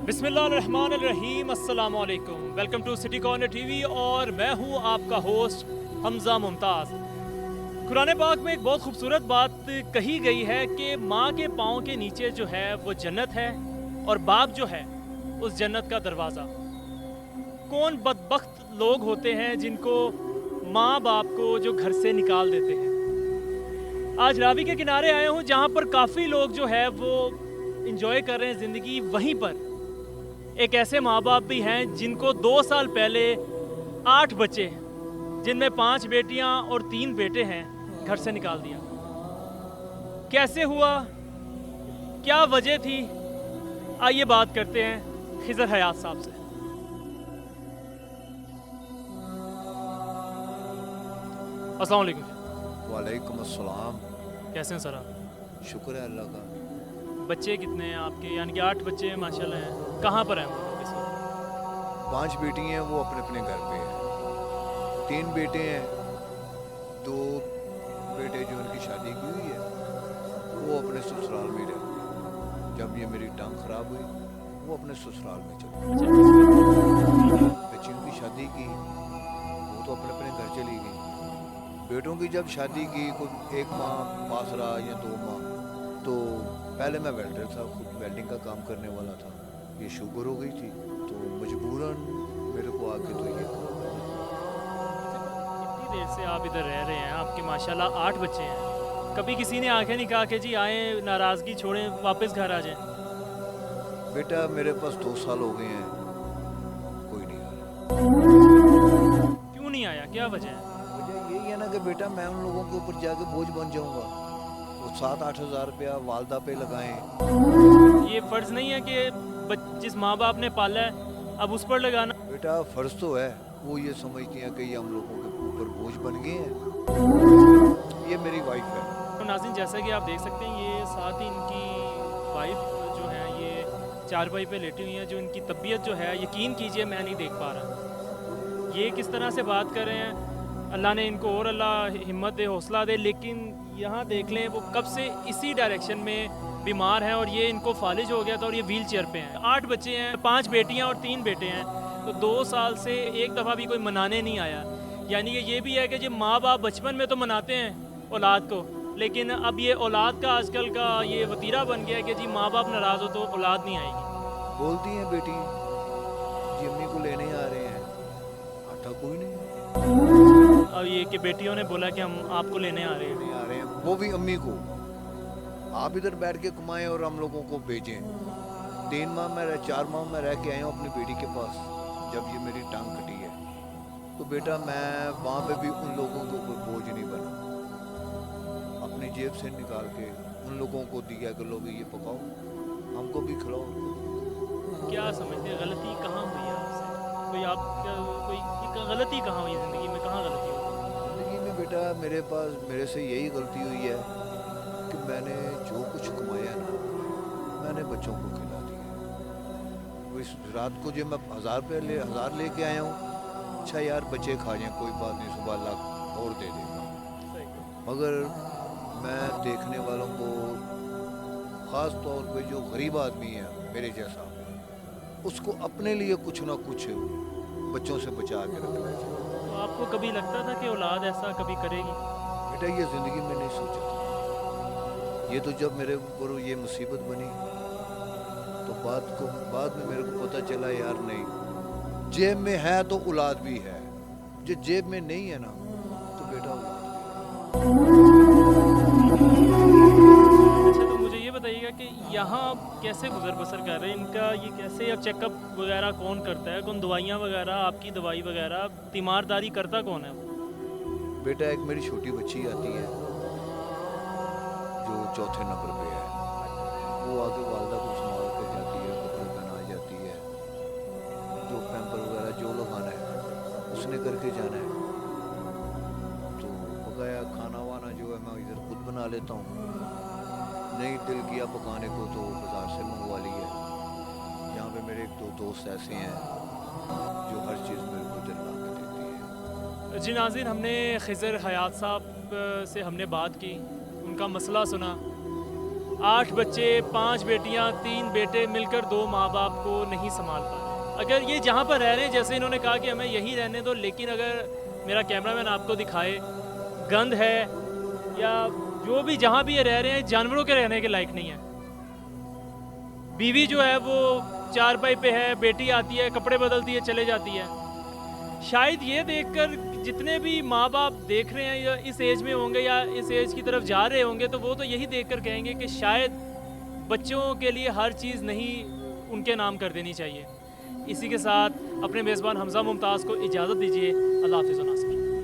बिस्मिल्लाहिर्रहमानिर्रहीम, अस्सलामु अलैकुम। Welcome to City Corner TV और मैं हूँ आपका होस्ट हमज़ा मुमताज़। कुरान पाक में एक बहुत खूबसूरत बात कही गई है कि माँ के पाँव के नीचे जो है वो जन्नत है और बाप जो है उस जन्नत का दरवाज़ा। कौन बदबख्त लोग होते हैं जिनको माँ बाप को जो घर से निकाल देते हैं। आज रावी के किनारे आया हूँ जहाँ पर काफ़ी लोग जो है वो इंजॉय कर रहे हैं ज़िंदगी। वहीं पर एक ऐसे माँ बाप भी हैं जिनको 2 साल पहले 8 बच्चे जिनमें 5 बेटियां और 3 बेटे हैं घर से निकाल दिया। कैसे हुआ, क्या वजह थी, आइए बात करते हैं खिज़र हयात साहब से। अस्सलाम वालेकुम। वालेकुम अस्सलाम। कैसे हैं सर आप? शुक्र है अल्लाह का। बच्चे कितने हैं आपके? यानी कि 8 बच्चे हैं माशाल्लाह हैं। कहाँ पर हैं वो लोग इस वक्त? 5 बेटी हैं, वो अपने अपने घर पे हैं। 3 बेटे हैं, 2 बेटे जो उनकी शादी की हुई है वो अपने ससुराल में रहते हैं। जब ये मेरी टांग खराब हुई वो अपने ससुराल में चले गए। बच्चियों की शादी की वो तो अपने अपने घर चली गई। बेटों की जब शादी की कोई 1 माह पास रहा या 2 माह, तो पहले मैं वेल्डर था, खुद वेल्डिंग का काम करने वाला था। ये शुगर हो गई थी तो मजबूरन मेरे को आके तो ये कितनी देर से आप इधर रह रहे हैं? आपके माशाल्लाह 8 बच्चे हैं। कभी किसी ने आंखें नहीं कहा कि जी आए, नाराज़गी छोड़ें, वापस घर आ जाएं? बेटा मेरे पास 2 साल हो गए हैं, कोई नहीं आ रहा। क्यों नहीं आया, क्या वजह है? वजह यही है ना कि बेटा मैं उन लोगों के ऊपर जाके बोझ बन जाऊंगा। वो 7-8 हज़ार रुपया वालदा पे लगाएं। ये फ़र्ज़ नहीं है कि जिस माँ बाप ने पाला है अब उस पर लगाना? बेटा फ़र्ज़ तो है, वो ये समझती हैं कि ये हम लोगों के ऊपर बोझ बन गए हैं। ये मेरी वाइफ है। तो नाज़रीन, जैसा कि आप देख सकते हैं ये साथ ही इनकी वाइफ जो है ये चारपाई पे लेटी हुई है। जो इनकी तबीयत जो है यकीन कीजिए मैं नहीं देख पा रहा। ये किस तरह से बात कर रहे हैं, अल्लाह ने इनको और अल्लाह हिम्मत दे, हौसला दे। लेकिन यहाँ देख लें वो कब से इसी डायरेक्शन में बीमार हैं और ये इनको फालिज हो गया था और ये व्हील चेयर पे हैं। 8 बच्चे हैं, 5 बेटियाँ और 3 बेटे हैं। तो 2 साल से एक दफ़ा भी कोई मनाने नहीं आया। यानी कि ये भी है कि जो माँ बाप बचपन में तो मनाते हैं औलाद को, लेकिन अब ये औलाद का आजकल का ये वतीरा बन गया है कि जी माँ बाप नाराज़ हो तो औलाद नहीं आएगी। बोलती हैं बेटी जी अम्मी को लेने आ रहे हैं, आता कोई नहीं। और ये कि बेटियों ने बोला कि हम आपको लेने आ रहे हैं। लेने आ रहे हैं, वो भी अम्मी को। आप इधर बैठ के कमाएं और हम लोगों को भेजें। 4 माह में रह के आया हूँ अपनी बेटी के पास जब ये मेरी टांग कटी है। तो बेटा मैं वहाँ पे भी उन लोगों के ऊपर बोझ नहीं बना, अपनी जेब से निकाल के उन लोगों को दिया कि लोग ये पकाओ, हमको भी खिलाओ। क्या समझते हैं गलती कहाँ हुई है आपसे? कोई आपका कोई गलती कहाँ हुई ज़िंदगी में, कहाँ गलती हुई? ज़िंदगी में बेटा मेरे से यही गलती हुई है कि मैंने जो कुछ कमाया ना मैंने बच्चों को खिला दिया। वो इस रात को जो मैं 1000 लेके आया हूँ, अच्छा यार बच्चे खा जाएं कोई बात नहीं, सुबह लाख और दे देगा। मगर मैं देखने वालों को, ख़ास तौर पे जो गरीब आदमी है मेरे जैसा, उसको अपने लिए कुछ ना कुछ बच्चों से बचा के रखना चाहिए। तो आपको कभी लगता था कि औलाद ऐसा कभी करेगी? बेटा ये ज़िंदगी में नहीं सोचा था। ये तो जब मेरे ऊपर ये मुसीबत बनी तो बाद में मेरे को पता चला यार नहीं, जेब में है तो औलाद भी है, जो जेब में नहीं है ना तो बेटा औलाद भी है। अच्छा, तो मुझे ये बताइएगा कि यहाँ आप कैसे गुजर बसर कर रहे हैं? इनका ये कैसे अब चेकअप वगैरह कौन करता है? कौन दवाइयाँ वगैरह, आपकी दवाई वगैरह, तीमारदारी करता कौन है? बेटा एक मेरी छोटी बच्ची आती है जो 4थे नंबर पे है, वो आगे वालदा को संभाल कर जाती है, कपड़े पहना जाती है, जो पैम्पर वगैरह जो लगाना है उसने करके जाना है। तो बकाया खाना वाना जो है मैं इधर खुद बना लेता हूँ, नहीं दिल किया पकाने को तो बाज़ार से मंगवा ली है। यहाँ पे मेरे 1-2 दोस्त ऐसे हैं जो हर चीज़ मेरे को दिल ला के देती है। जी नाज़रीन, हमने खिज़र हयात साहब से हमने बात की, उनका मसला सुना। 8 बच्चे, 5 बेटियां, 3 बेटे मिलकर 2 माँ बाप को नहीं संभाल पा रहे। अगर ये जहाँ पर रह रहे हैं, जैसे इन्होंने कहा कि हमें यहीं रहने दो, लेकिन अगर मेरा कैमरामैन आपको दिखाए गंद है या जो भी जहाँ भी ये रह रहे हैं, जानवरों के रहने के लायक नहीं है। बीवी जो है वो चारपाई पे है, बेटी आती है, कपड़े बदलती है, चले जाती है। शायद ये देखकर जितने भी माँ बाप देख रहे हैं या इस एज में होंगे या इस एज की तरफ जा रहे होंगे, तो वो तो यही देखकर कहेंगे कि शायद बच्चों के लिए हर चीज़ नहीं उनके नाम कर देनी चाहिए। इसी के साथ अपने मेज़बान हमज़ा मुमताज़ को इजाज़त दीजिए। अल्लाह हाफ़िज़ व नासिर।